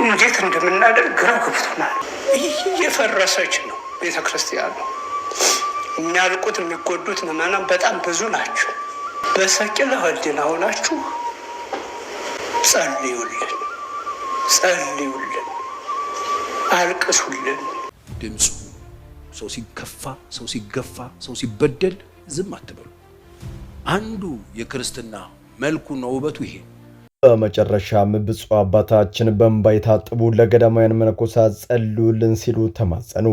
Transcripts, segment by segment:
እንዴት እንደምናደርግ ግራ ገብቶናል። እየፈረሰች ነው ቤተክርስቲያኑ። የሚያልቁት የሚጎዱት ምዕመናን በጣም ብዙ ናቸው። በሰቂለ ህሊና ሆናችሁ ጸልዩልን፣ አልቅሱልን። ድምፁ ሰው ሲከፋ፣ ሰው ሲገፋ፣ ሰው ሲበደል ዝም አትበሉ። አንዱ የክርስትና መልኩና ውበቱ ይሄ። በመጨረሻም ብፁዕ አባታችን በእንባ የታጠቡ ለገዳማውያን መነኮሳት ጸልዩልን ሲሉ ተማጸኑ።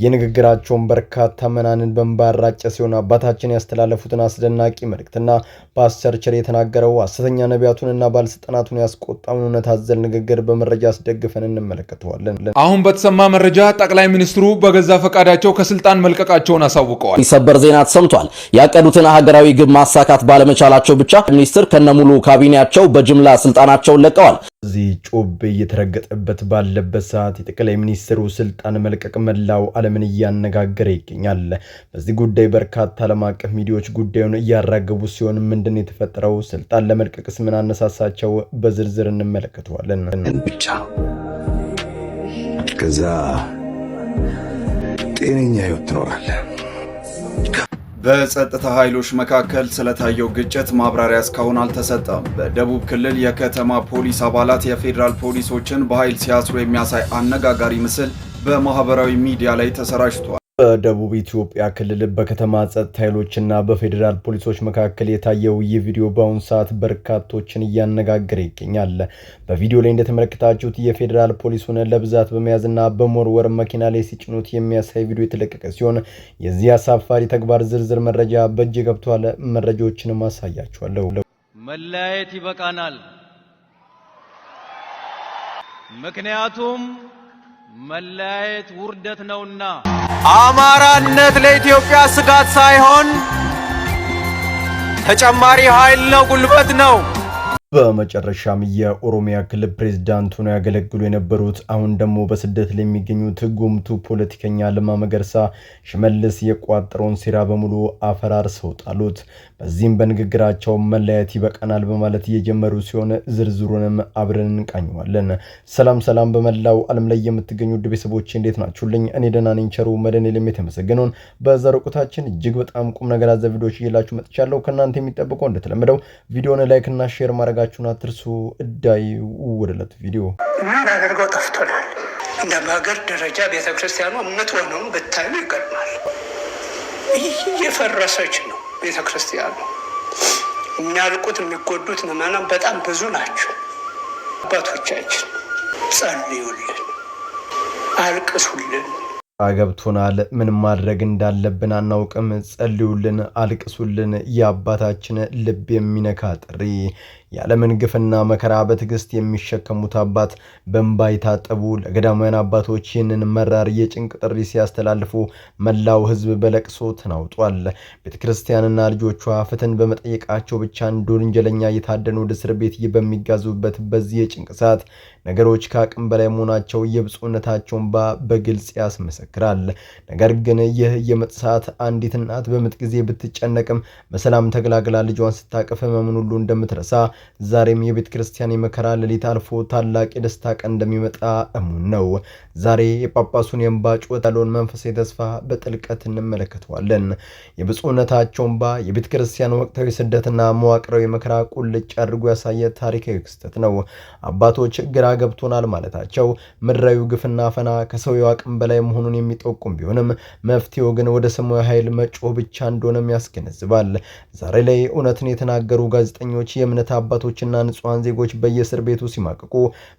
የንግግራቸውን በርካታ መናንን በእንባ ያራጨ ሲሆን አባታችን ያስተላለፉትን አስደናቂ መልእክትና በአስቸርቸር የተናገረው ሐሰተኛ ነቢያቱንና ባለስልጣናቱን ያስቆጣውን እውነት አዘል ንግግር በመረጃ አስደግፈን እንመለከተዋለን። አሁን በተሰማ መረጃ ጠቅላይ ሚኒስትሩ በገዛ ፈቃዳቸው ከስልጣን መልቀቃቸውን አሳውቀዋል። ሰበር ዜና ተሰምቷል። ያቀዱትን ሀገራዊ ግብ ማሳካት ባለመቻላቸው ብቻ ሚኒስትር ከነሙሉ ካቢኔያቸው በጅምላ ስልጣናቸውን ለቀዋል። እዚህ ጮቤ እየተረገጠበት ባለበት ሰዓት የጠቅላይ ሚኒስትሩ ስልጣን መልቀቅ መላው ዓለምን እያነጋገረ ይገኛል። በዚህ ጉዳይ በርካታ ዓለም አቀፍ ሚዲያዎች ጉዳዩን እያራገቡ ሲሆን ምንድነው የተፈጠረው? ስልጣን ለመልቀቅስ ምን አነሳሳቸው? በዝርዝር እንመለከተዋለን። ብቻ ከዛ ጤነኛ ህይወት ትኖራለህ። በጸጥታ ኃይሎች መካከል ስለታየው ግጭት ማብራሪያ እስካሁን አልተሰጠም። በደቡብ ክልል የከተማ ፖሊስ አባላት የፌዴራል ፖሊሶችን በኃይል ሲያስሩ የሚያሳይ አነጋጋሪ ምስል በማህበራዊ ሚዲያ ላይ ተሰራጭቷል። በደቡብ ኢትዮጵያ ክልል በከተማ ጸጥታ ኃይሎችና በፌዴራል ፖሊሶች መካከል የታየው ይህ ቪዲዮ በአሁኑ ሰዓት በርካቶችን እያነጋገረ ይገኛል። በቪዲዮ ላይ እንደተመለከታችሁት የፌዴራል ፖሊሱን ለብዛት በመያዝና በመወርወር መኪና ላይ ሲጭኑት የሚያሳይ ቪዲዮ የተለቀቀ ሲሆን የዚህ አሳፋሪ ተግባር ዝርዝር መረጃ በእጅ ገብቷል። መረጃዎችንም አሳያችኋለሁ። መለያየት ይበቃናል። ምክንያቱም መለያየት ውርደት ነውና። አማራነት ለኢትዮጵያ ስጋት ሳይሆን ተጨማሪ ኃይል ነው፣ ጉልበት ነው። በመጨረሻም የኦሮሚያ ክልል ፕሬዝዳንት ሆነው ያገለግሉ የነበሩት አሁን ደግሞ በስደት ላይ የሚገኙት ጉምቱ ፖለቲከኛ ለማ መገርሳ ሽመልስ የቋጠረውን ሴራ በሙሉ አፈራርሰው ጣሉት። በዚህም በንግግራቸው መለያየት ይበቃናል በማለት እየጀመሩ ሲሆን ዝርዝሩንም አብረን እንቃኘዋለን። ሰላም በመላው ዓለም ላይ የምትገኙ ውድ ቤተሰቦቼ እንዴት ናችሁልኝ? እኔ ደህና ነኝ። ቸሩ መድኃኔዓለም የተመሰገነውን በዛሬው ቆይታችን እጅግ በጣም ቁም ነገር አዘል ቪዲዮዎች እየላችሁ መጥቻለሁ። ከእናንተ የሚጠብቀው እንደተለመደው ቪዲዮውን ላይክ እና ሼር ማድረጋችሁን አትርሱ። እዳይ ወደለት ቪዲዮ ምን አድርገው ጠፍቶናል። እንደ ሀገር ደረጃ ቤተክርስቲያኗ የምትሆነውን ብታዩ ይገርማል። እየፈረሰች ነው ቤተክርስቲያኑ። የሚያልቁት የሚጎዱት ምዕመናን በጣም ብዙ ናቸው። አባቶቻችን ጸልዩልን፣ አልቅሱልን። አገብቶናል። ምን ማድረግ እንዳለብን አናውቅም። ጸልዩልን፣ አልቅሱልን። የአባታችን ልብ የሚነካ ጥሪ። የዓለምን ግፍና መከራ በትዕግስት የሚሸከሙት አባት በእንባ የታጠቡ ለገዳማውያን አባቶች ይህንን መራር የጭንቅ ጥሪ ሲያስተላልፉ መላው ሕዝብ በለቅሶ ተናውጧል። ቤተክርስቲያንና ልጆቿ ፍትህን በመጠየቃቸው ብቻ እንደ ወንጀለኛ እየታደኑ ወደ እስር ቤት በሚጋዙበት በዚህ የጭንቅ ሰዓት ነገሮች ከአቅም በላይ መሆናቸው የብፁዕነታቸውን እንባ በግልጽ ያስመሰክራል። ነገር ግን ይህ የምጥ ሰዓት አንዲት እናት በምጥ ጊዜ ብትጨነቅም በሰላም ተገላግላ ልጇን ስታቅፍ ህመሙን ሁሉ እንደምትረሳ ዛሬም የቤተ ክርስቲያን የመከራ ሌሊት አልፎ ታላቅ የደስታ ቀን እንደሚመጣ እሙን ነው። ዛሬ የጳጳሱን የእንባ ጩኸት ያለውን መንፈሳዊ ተስፋ በጥልቀት እንመለከተዋለን። የብፁዕነታቸው እንባ የቤተ ክርስቲያን ወቅታዊ ስደትና መዋቅራዊ መከራ ቁልጭ አድርጎ ያሳየ ታሪካዊ ክስተት ነው። አባቶች ግራ ገብቶናል ማለታቸው ምድራዊ ግፍና ፈና ከሰው አቅም በላይ መሆኑን የሚጠቁም ቢሆንም መፍትሄው ግን ወደ ሰማያዊ ኃይል መጮህ ብቻ እንደሆነም ያስገነዝባል። ዛሬ ላይ እውነትን የተናገሩ ጋዜጠኞች፣ የእምነት አባቶችና ንጹሃን ዜጎች በየእስር ቤቱ ሲማቅቁ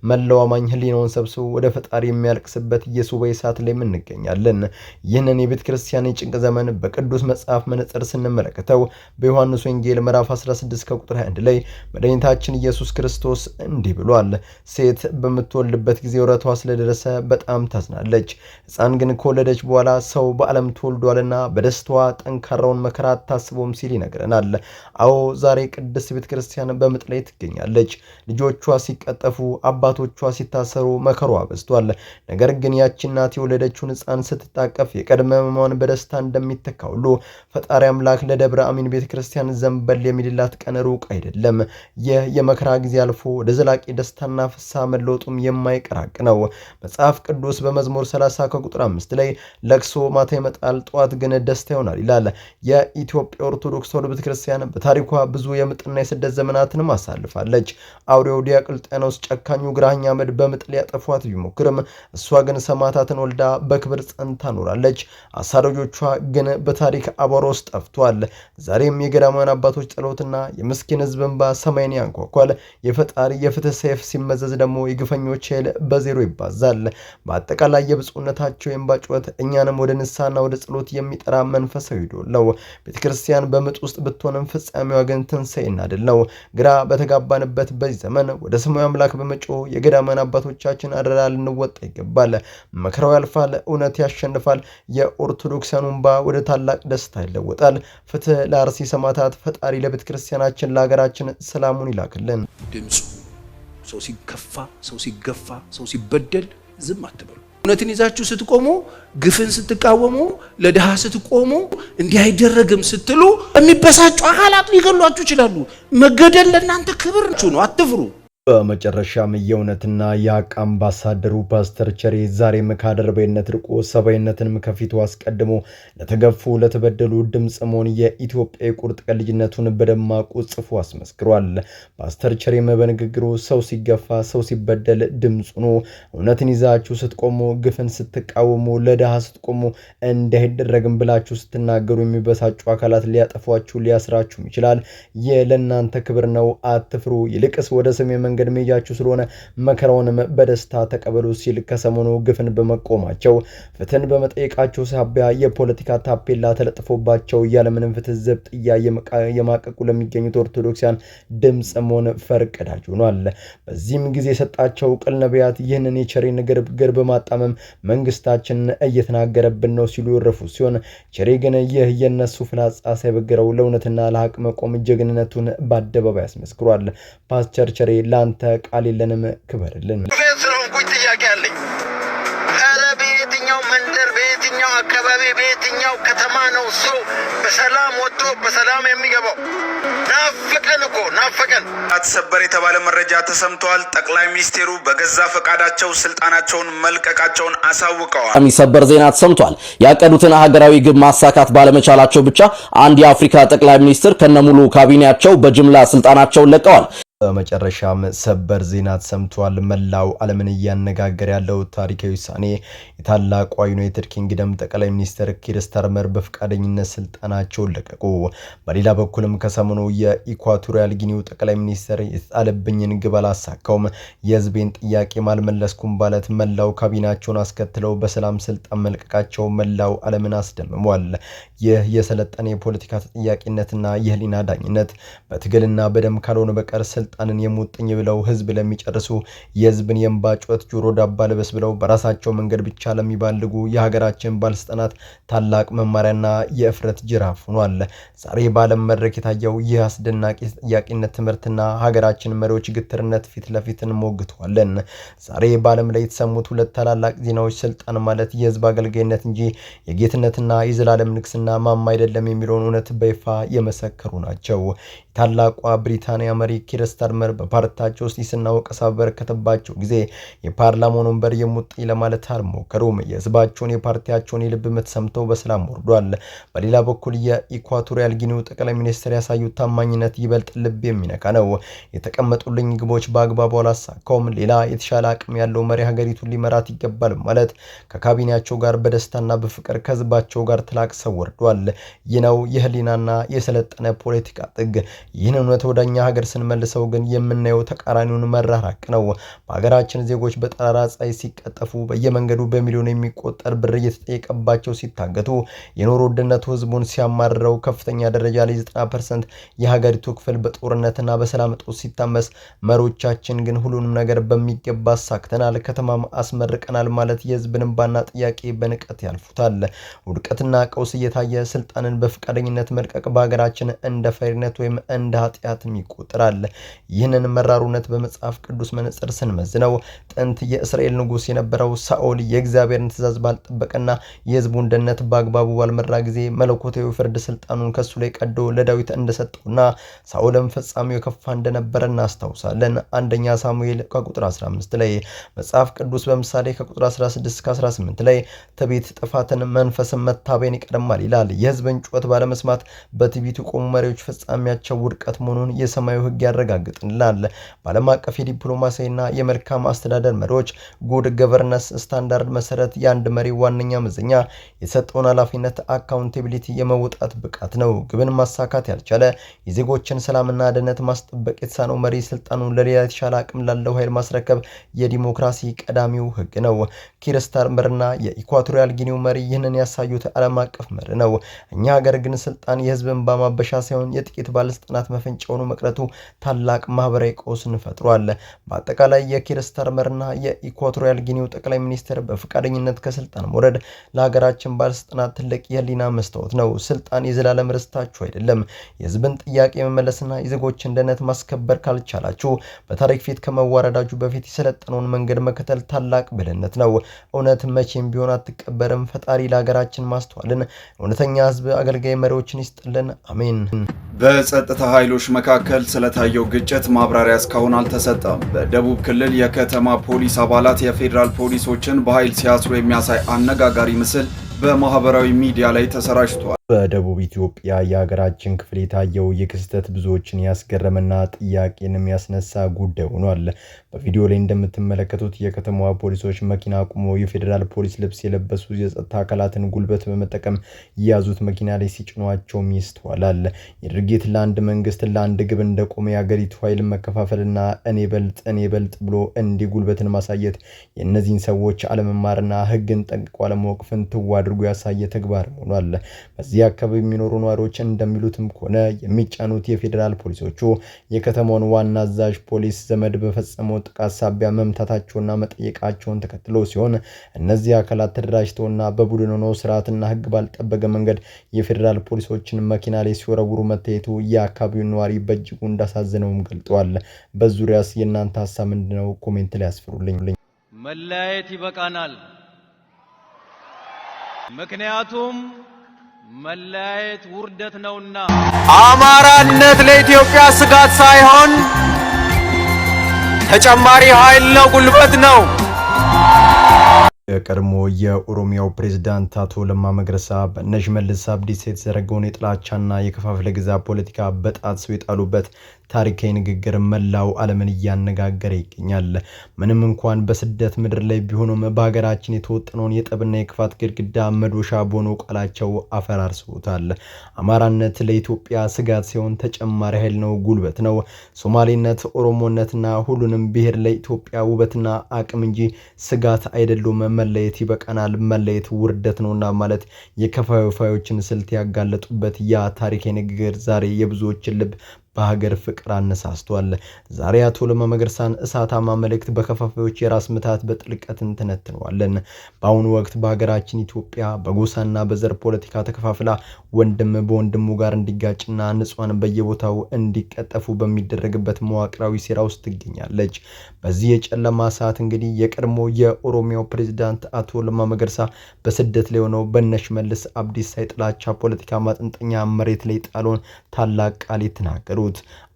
መላው አማኝ ህሊናውን ሰብስቦ ወደ ፈጣሪ የሚያልቅስበት የሱባኤ ሰዓት ላይ እንገኛለን። ይህንን የቤተ ክርስቲያን የጭንቅ ዘመን በቅዱስ መጽሐፍ መነጽር ስንመለከተው በዮሐንስ ወንጌል ምዕራፍ 16 ከቁጥር 21 ላይ መድኃኒታችን ኢየሱስ ክርስቶስ እንዲህ ብሏል። ሴት በምትወልድበት ጊዜ ወራቷ ስለደረሰ በጣም ታዝናለች። ሕፃን ግን ከወለደች በኋላ ሰው በዓለም ተወልዷልና በደስታዋ ጠንካራውን መከራ አታስበውም ሲል ይነግረናል። አዎ ዛሬ ቅድስት ቤተ ክርስቲያን በምጥ በምጥ ላይ ትገኛለች። ልጆቿ ሲቀጠፉ፣ አባቶቿ ሲታሰሩ መከሯ በዝቷል። ነገር ግን ያቺ እናት የወለደችውን ሕፃን ስትታቀፍ የቀድመ ሕመሟን በደስታ እንደሚተካ ሁሉ ፈጣሪ አምላክ ለደብረ አሚን ቤተክርስቲያን ዘንበል የሚልላት ቀን ሩቅ አይደለም። ይህ የመከራ ጊዜ አልፎ ወደ ዘላቂ ደስታና ፍስሐ መለወጡም የማይቀር ሐቅ ነው። መጽሐፍ ቅዱስ በመዝሙር 30 ከቁጥር 5 ላይ ለቅሶ ማታ ይመጣል፣ ጠዋት ግን ደስታ ይሆናል ይላል። የኢትዮጵያ ኦርቶዶክስ ተዋሕዶ ቤተክርስቲያን በታሪኳ ብዙ የምጥና የስደት ዘመናትንም አሳልፋለች። አውሬው ዲዮቅልጥያኖስ ጨካኙ ግራኝ አህመድ በምጥ ሊያጠፏት ቢሞክርም እሷ ግን ሰማዕታትን ወልዳ በክብር ጸንታ ኖራለች። አሳዳጆቿ ግን በታሪክ አቧራ ውስጥ ጠፍቷል። ዛሬም የገዳማውያን አባቶች ጸሎትና የምስኪን ሕዝብ እንባ ሰማይን ያንኳኳል። የፈጣሪ የፍትህ ሰይፍ ሲመዘዝ ደግሞ የግፈኞች ኃይል በዜሮ ይባዛል። በአጠቃላይ የብፁዕነታቸው የእንባ ጩኸት እኛንም ወደ ንስሐና ወደ ጸሎት የሚጠራ መንፈሳዊ ዶል ነው። ቤተክርስቲያን በምጥ ውስጥ ብትሆንም ፍጻሜዋ ግን ትንሣኤና ድል ነው። ግራ በተጋባንበት በዚህ ዘመን ወደ ሰማያዊ አምላክ በመጮህ የገዳማውያን አባቶቻችን አደራ ልንወጣ ይገባል። መከራው ያልፋል፣ እውነት ያሸንፋል። የኦርቶዶክሳኑ እንባ ወደ ታላቅ ደስታ ይለወጣል። ፍትህ ለአርሲ ሰማዕታት፣ ፈጣሪ ለቤተክርስቲያናችን ለሀገራችን ሰላሙን ይላክልን። ድምፁ ሰው ሲከፋ፣ ሰው ሲገፋ፣ ሰው ሲበደል ዝም አትበሉ። እውነትን ይዛችሁ ስትቆሙ፣ ግፍን ስትቃወሙ፣ ለድሃ ስትቆሙ፣ እንዲህ አይደረግም ስትሉ የሚበሳጩ አካላት ሊገሏችሁ ይችላሉ። መገደል ለእናንተ ክብር ነው፣ አትፍሩ። በመጨረሻም የእውነትና የሐቅ አምባሳደሩ ፓስተር ቸሬ ዛሬም ከአድርባይነት ርቆ ሰብአዊነትንም ከፊቱ አስቀድሞ ለተገፉ ለተበደሉ ድምፅ መሆን የኢትዮጵያ የቁርጥ ቀን ልጅነቱን በደማቁ ጽፎ አስመስክሯል። ፓስተር ቸሬም በንግግሩ ሰው ሲገፋ፣ ሰው ሲበደል ድምፁ ነው። እውነትን ይዛችሁ ስትቆሙ፣ ግፍን ስትቃወሙ፣ ለድሃ ስትቆሙ፣ እንዳይደረግም ብላችሁ ስትናገሩ የሚበሳጩ አካላት ሊያጠፏችሁ ሊያስራችሁም ይችላል። ይህ ለእናንተ ክብር ነው፣ አትፍሩ። ይልቅስ ወደ ሰሜን መንገድ ሜጃችሁ ስለሆነ መከራውንም በደስታ ተቀበሉ ሲል ከሰሞኑ ግፍን በመቆማቸው ፍትህን በመጠየቃቸው ሳቢያ የፖለቲካ ታፔላ ተለጥፎባቸው ያለምንም ፍትህ ዘብጥያ የማቀቁ ለሚገኙት ኦርቶዶክሲያን ድምፅ መሆን ፈርቀዳጅ ሆኗል። በዚህም ጊዜ የሰጣቸው ቅል ነቢያት ይህንን የቸሬን ግርግር በማጣመም መንግስታችንን እየተናገረብን ነው ሲሉ ይረፉ ሲሆን ቸሬ ግን ይህ የነሱ ፍላጻ ሳይበግረው ለእውነትና ለሐቅ መቆም ጀግንነቱን በአደባባይ ያስመስክሯል። ፓስተር ቸሬ አንተ ቃል የለንም፣ ክበርልን። ስለሆንኩኝ ጥያቄ አለኝ። ኧረ በየትኛው መንደር፣ በየትኛው አካባቢ፣ በየትኛው ከተማ ነው ሰው በሰላም ወጥቶ በሰላም የሚገባው? ናፈቀን እኮ ናፈቀን። ሰበር የተባለ መረጃ ተሰምተዋል። ጠቅላይ ሚኒስቴሩ በገዛ ፈቃዳቸው ስልጣናቸውን መልቀቃቸውን አሳውቀዋል። ሰበር ዜና ተሰምቷል። ያቀዱትን ሀገራዊ ግብ ማሳካት ባለመቻላቸው ብቻ አንድ የአፍሪካ ጠቅላይ ሚኒስትር ከነሙሉ ካቢኔያቸው በጅምላ ስልጣናቸውን ለቀዋል። በመጨረሻም ሰበር ዜና ተሰምቷል። መላው ዓለምን እያነጋገረ ያለው ታሪካዊ ውሳኔ የታላቋ ዩናይትድ ኪንግደም ጠቅላይ ሚኒስትር ኪር ስታርመር በፈቃደኝነት ስልጣናቸውን ለቀቁ። በሌላ በኩልም ከሰሞኑ የኢኳቶሪያል ጊኒው ጠቅላይ ሚኒስትር የተጣለብኝን ግብ አላሳካውም፣ የህዝቤን ጥያቄ አልመለስኩም ማለት መላው ካቢናቸውን አስከትለው በሰላም ስልጣን መልቀቃቸው መላው ዓለምን አስደምሟል። ይህ የሰለጠነ የፖለቲካ ተጠያቂነትና የህሊና ዳኝነት በትግልና በደም ካልሆነ በቀር ስልጣንን የሙጥኝ ብለው ህዝብ ለሚጨርሱ የህዝብን የእንባ ጩኸት ጆሮ ዳባ ልበስ ብለው በራሳቸው መንገድ ብቻ ለሚባልጉ የሀገራችን ባለስልጣናት ታላቅ መማሪያና የእፍረት ጅራፍ ሆኗል። ዛሬ በዓለም መድረክ የታየው ይህ አስደናቂ ተጠያቂነት ትምህርትና ሀገራችን መሪዎች ግትርነት ፊት ለፊት እንሞግተዋለን። ዛሬ በዓለም ላይ የተሰሙት ሁለት ታላላቅ ዜናዎች ስልጣን ማለት የህዝብ አገልጋይነት እንጂ የጌትነትና የዘላለም ንግስና ማማ አይደለም የሚለውን እውነት በይፋ የመሰከሩ ናቸው። ታላቋ ብሪታንያ መሪ ኪር ስታርመር በፓርቲያቸው ውስጥ ይስና ወቀሳ በረከተባቸው ጊዜ የፓርላማውን ወንበር የሙጥኝ ለማለት አልሞከሩም። የህዝባቸውን የፓርቲያቸውን የልብ ምት ሰምተው በሰላም ወርዷል። በሌላ በኩል የኢኳቶሪያል ጊኒው ጠቅላይ ሚኒስትር ያሳዩት ታማኝነት ይበልጥ ልብ የሚነካ ነው። የተቀመጡልኝ ግቦች በአግባቡ አላሳካውም፣ ሌላ የተሻለ አቅም ያለው መሪ ሀገሪቱን ሊመራት ይገባል ማለት ከካቢኔያቸው ጋር በደስታና በፍቅር ከህዝባቸው ጋር ተላቅሰው ወርዷል። ይህ ነው የህሊናና የሰለጠነ ፖለቲካ ጥግ። ይህን እውነት ወደኛ ሀገር ስንመልሰው ግን የምናየው ተቃራኒውን መራራቅ ነው። በሀገራችን ዜጎች በጠራራ ፀሐይ ሲቀጠፉ፣ በየመንገዱ በሚሊዮን የሚቆጠር ብር እየተጠየቀባቸው ሲታገቱ፣ የኑሮ ውድነቱ ህዝቡን ሲያማርረው፣ ከፍተኛ ደረጃ ላይ 90% የሀገሪቱ ክፍል በጦርነትና በሰላም እጦት ሲታመስ፣ መሪዎቻችን ግን ሁሉንም ነገር በሚገባ አሳክተናል፣ ከተማም አስመርቀናል ማለት የህዝብን እንባና ጥያቄ በንቀት ያልፉታል። ውድቀትና ቀውስ እየታየ ስልጣንን በፈቃደኝነት መልቀቅ በሀገራችን እንደ ፈሪነት ወይም እንደ ኃጢአትም ይቆጠራል። ይህንን መራሩነት በመጽሐፍ ቅዱስ መነጽር ስንመዝነው ጥንት የእስራኤል ንጉስ የነበረው ሳኦል የእግዚአብሔርን ትእዛዝ ባልጠበቀና የህዝቡን ደህንነት በአግባቡ ባልመራ ጊዜ መለኮታዊ ፍርድ ስልጣኑን ከሱ ላይ ቀዶ ለዳዊት እንደሰጠውና ሳኦልም ፍጻሜው የከፋ እንደነበረ እናስታውሳለን። አንደኛ ሳሙኤል ከቁጥር 15 ላይ መጽሐፍ ቅዱስ በምሳሌ ከቁጥር 16 እስከ 18 ላይ ትዕቢት ጥፋትን መንፈስን መታበይን ይቀድማል ይላል። የህዝብን ጩኸት ባለመስማት በትዕቢት የቆሙ መሪዎች ፍጻሜያቸው ውድቀት መሆኑን የሰማዩ ህግ ያረጋግጥልናል። በዓለም አቀፍ የዲፕሎማሲያዊና የመልካም አስተዳደር መሪዎች ጉድ ገቨርነንስ ስታንዳርድ መሰረት የአንድ መሪ ዋነኛ መዘኛ የሰጠውን ኃላፊነት አካውንታቢሊቲ የመውጣት ብቃት ነው። ግብን ማሳካት ያልቻለ የዜጎችን ሰላምና ደህንነት ማስጠበቅ የተሳነው መሪ ስልጣኑን ለሌላ የተሻለ አቅም ላለው ኃይል ማስረከብ የዲሞክራሲ ቀዳሚው ህግ ነው። ኪር ስታርመርና የኢኳቶሪያል ጊኒው መሪ ይህንን ያሳዩት ዓለም አቀፍ መሪ ነው። እኛ ሀገር ግን ስልጣን የህዝብን ባማበሻ ሳይሆን የጥቂት ባለስልጣናት መፈንጫ ሆኖ መቅረቱ ታላቅ ማህበራዊ ቀውስን ፈጥሯል። በአጠቃላይ የኪር ስታርመርና የኢኳቶሪያል ጊኒው ጠቅላይ ሚኒስትር በፈቃደኝነት ከስልጣን መውረድ ለሀገራችን ባለስልጣናት ትልቅ የህሊና መስታወት ነው። ስልጣን የዘላለም ርስታችሁ አይደለም። የህዝብን ጥያቄ መመለስና የዜጎችን ደህንነት ማስከበር ካልቻላችሁ በታሪክ ፊት ከመዋረዳችሁ በፊት የሰለጠነውን መንገድ መከተል ታላቅ ብልህነት ነው። እውነት መቼም ቢሆን አትቀበርም። ፈጣሪ ለሀገራችን ማስተዋልን እውነተኛ ህዝብ አገልጋይ መሪዎችን ይስጥልን። አሜን። በጸጥታ ኃይሎች መካከል ስለታየው ግጭት ማብራሪያ እስካሁን አልተሰጠም። በደቡብ ክልል የከተማ ፖሊስ አባላት የፌዴራል ፖሊሶችን በኃይል ሲያስሩ የሚያሳይ አነጋጋሪ ምስል በማህበራዊ ሚዲያ ላይ ተሰራጭቷል። በደቡብ ኢትዮጵያ የሀገራችን ክፍል የታየው የክስተት ብዙዎችን ያስገረመና ጥያቄን የሚያስነሳ ጉዳይ ሆኗል። በቪዲዮ ላይ እንደምትመለከቱት የከተማዋ ፖሊሶች መኪና አቁሞ የፌዴራል ፖሊስ ልብስ የለበሱ የጸጥታ አካላትን ጉልበት በመጠቀም የያዙት መኪና ላይ ሲጭኗቸው ይስተዋላል። የድርጊት ለአንድ መንግስት ለአንድ ግብ እንደቆመ የሀገሪቱ ኃይል መከፋፈልና እኔ በልጥ ብሎ እንዲህ ጉልበትን ማሳየት የእነዚህን ሰዎች አለመማርና ህግን ጠንቅቆ አለማወቅ ፍንትው አድርጎ ያሳየ ተግባር ሆኗል። በዚህ አካባቢ የሚኖሩ ነዋሪዎች እንደሚሉትም ከሆነ የሚጫኑት የፌዴራል ፖሊሶቹ የከተማውን ዋና አዛዥ ፖሊስ ዘመድ በፈጸመው ጥቃት ሳቢያ መምታታቸውና መጠየቃቸውን ተከትሎ ሲሆን እነዚህ አካላት ተደራጅተውና በቡድን ሆነው ስርዓትና ህግ ባልጠበቀ መንገድ የፌዴራል ፖሊሶችን መኪና ላይ ሲወረውሩ መታየቱ የአካባቢውን ነዋሪ በእጅጉ እንዳሳዘነውም ገልጠዋል። በዙሪያስ የእናንተ ሀሳብ ምንድነው? ኮሜንት ላይ ያስፍሩልኝ። መለያየት ይበቃናል። ምክንያቱም መለያየት ውርደት ነውና። አማራነት ለኢትዮጵያ ስጋት ሳይሆን ተጨማሪ ኃይል ነው፣ ጉልበት ነው። የቀድሞ የኦሮሚያው ፕሬዝዳንት አቶ ለማ መገርሳ በእነ ሽመልስ አብዲሳ የተዘረገውን የጥላቻና የከፋፍለ ግዛ ፖለቲካ በጣት ሰው የጣሉበት ታሪካዊ ንግግር መላው ዓለምን እያነጋገረ ይገኛል። ምንም እንኳን በስደት ምድር ላይ ቢሆኑም በሀገራችን የተወጠነውን የጠብና የክፋት ግድግዳ መዶሻ በሆነው ቃላቸው አፈራርሰውታል። አማራነት ለኢትዮጵያ ስጋት ሲሆን ተጨማሪ ኃይል ነው፣ ጉልበት ነው። ሶማሌነት፣ ኦሮሞነትና ሁሉንም ብሔር ለኢትዮጵያ ውበትና አቅም እንጂ ስጋት አይደሉም። መለየት ይበቃናል፣ መለየት ውርደት ነውና ማለት የከፋፋዮችን ስልት ያጋለጡበት ያ ታሪካዊ ንግግር ዛሬ የብዙዎችን ልብ በሀገር ፍቅር አነሳስቷል። ዛሬ አቶ ለማ መገርሳን እሳታማ መልእክት በከፋፋዮች የራስ ምታት በጥልቀት እንተነትነዋለን። በአሁኑ ወቅት በሀገራችን ኢትዮጵያ በጎሳና በዘር ፖለቲካ ተከፋፍላ ወንድም በወንድሙ ጋር እንዲጋጭና ንጹሃን በየቦታው እንዲቀጠፉ በሚደረግበት መዋቅራዊ ሴራ ውስጥ ትገኛለች። በዚህ የጨለማ ሰዓት እንግዲህ የቀድሞ የኦሮሚያው ፕሬዝዳንት አቶ ለማ መገርሳ በስደት ላይ ሆነው በእነ ሽመልስ አብዲሳ የጥላቻ ፖለቲካ ማጠንጠኛ መሬት ላይ ጣሉን ታላቅ ቃል የተናገሩ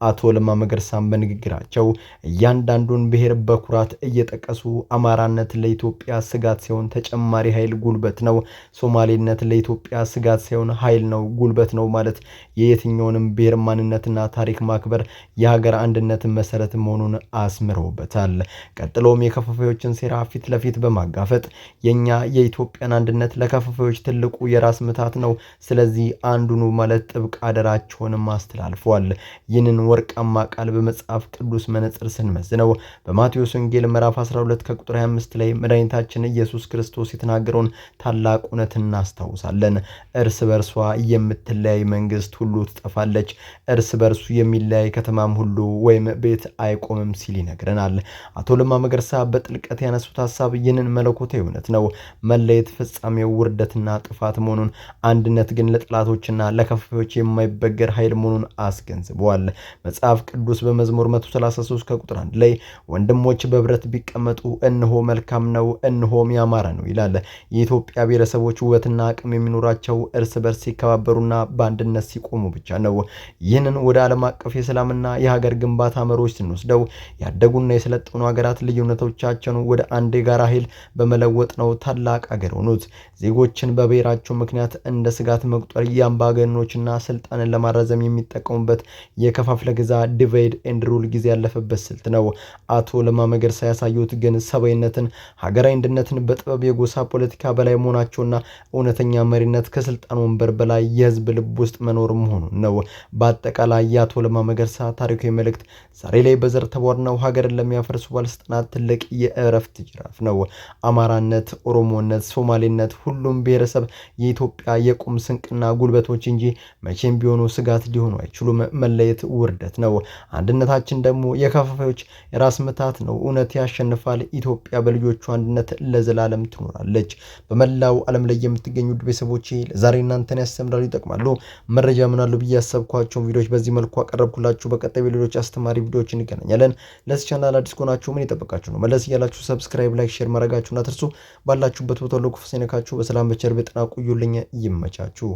አቶ ለማ መገርሳን በንግግራቸው እያንዳንዱን ብሔር በኩራት እየጠቀሱ አማራነት ለኢትዮጵያ ስጋት ሲሆን ተጨማሪ ኃይል ጉልበት ነው፣ ሶማሌነት ለኢትዮጵያ ስጋት ሲሆን ኃይል ነው፣ ጉልበት ነው ማለት የየትኛውንም ብሔር ማንነትና ታሪክ ማክበር የሀገር አንድነት መሰረት መሆኑን አስምረውበታል። ቀጥሎም የከፋፋዮችን ሴራ ፊት ለፊት በማጋፈጥ የኛ የኢትዮጵያን አንድነት ለከፋፋዮች ትልቁ የራስ ምታት ነው፣ ስለዚህ አንዱኑ ማለት ጥብቅ አደራቸውንም አስተላልፈዋል። ይህንን ወርቃማ ቃል በመጽሐፍ ቅዱስ መነጽር ስንመዝነው በማቴዎስ ወንጌል ምዕራፍ 12 ከቁጥር 25 ላይ መድኃኒታችን ኢየሱስ ክርስቶስ የተናገረውን ታላቅ እውነት እናስታውሳለን። እርስ በርሷ የምትለያይ መንግስት ሁሉ ትጠፋለች፣ እርስ በርሱ የሚለያይ ከተማም ሁሉ ወይም ቤት አይቆምም ሲል ይነግረናል። አቶ ለማ መገርሳ በጥልቀት ያነሱት ሐሳብ ይህንን መለኮታዊ እውነት ነው። መለየት ፍጻሜው ውርደትና ጥፋት መሆኑን፣ አንድነት ግን ለጥላቶችና ለከፋፋዮች የማይበገር ኃይል መሆኑን አስገንዝበዋል። መጽሐፍ ቅዱስ በመዝሙር 133 ከቁጥር 1 ላይ ወንድሞች በብረት ቢቀመጡ እነሆ መልካም ነው እነሆም ያማረ ነው ይላል። የኢትዮጵያ ብሔረሰቦች ውበትና አቅም የሚኖራቸው እርስ በርስ ሲከባበሩና በአንድነት ሲቆሙ ብቻ ነው። ይህንን ወደ ዓለም አቀፍ የሰላምና የሀገር ግንባታ መሮች ስንወስደው ያደጉና የሰለጠኑ ሀገራት ልዩነቶቻቸውን ወደ አንድ የጋራ ኃይል በመለወጥ ነው ታላቅ ሀገር ሆኑት። ዜጎችን በብሔራቸው ምክንያት እንደ ስጋት መቁጠር የአምባገነኖችና ስልጣንን ለማራዘም የሚጠቀሙበት የከፋፍለ ግዛ ዲቫይድ ኤንድ ሩል ጊዜ ያለፈበት ስልት ነው። አቶ ለማ መገርሳ ያሳዩት ግን ሰብአዊነትን፣ ሀገራዊ አንድነትን በጥበብ የጎሳ ፖለቲካ በላይ መሆናቸውና እውነተኛ መሪነት ከስልጣን ወንበር በላይ የህዝብ ልብ ውስጥ መኖር መሆኑን ነው። በአጠቃላይ የአቶ ለማ መገርሳ ታሪካዊ መልእክት ዛሬ ላይ በዘር ተቧድነው ሀገርን ለሚያፈርሱ ባለስልጣናት ትልቅ የእረፍት ጅራፍ ነው። አማራነት፣ ኦሮሞነት፣ ሶማሌነት ሁሉም ብሔረሰብ የኢትዮጵያ የቁም ስንቅና ጉልበቶች እንጂ መቼም ቢሆኑ ስጋት ሊሆኑ አይችሉም። መለየት ውርደት ነው። አንድነታችን ደግሞ የከፋፋዮች የራስ ምታት ነው። እውነት ያሸንፋል። ኢትዮጵያ በልጆቹ አንድነት ለዘላለም ትኖራለች። በመላው ዓለም ላይ የምትገኙ ቤተሰቦቼ ለዛሬ እናንተን ያስተምራሉ፣ ይጠቅማሉ፣ መረጃ ምናሉ ብዬ ያሰብኳቸውን ቪዲዮዎች በዚህ መልኩ አቀረብኩላችሁ። በቀጣይ ቪዲዮዎች አስተማሪ ቪዲዮዎች እንገናኛለን። ለዚህ ቻናል አዲስ ከሆናችሁ ምን ይጠበቃችሁ ነው? መለስ እያላችሁ ሰብስክራይብ፣ ላይክ፣ ሼር ማድረጋችሁን አትርሱ። ባላችሁበት ቦታ ሁሉ ክፉ ሳይነካችሁ በሰላም በቸር በጤና ቆዩልኝ። ይመቻችሁ።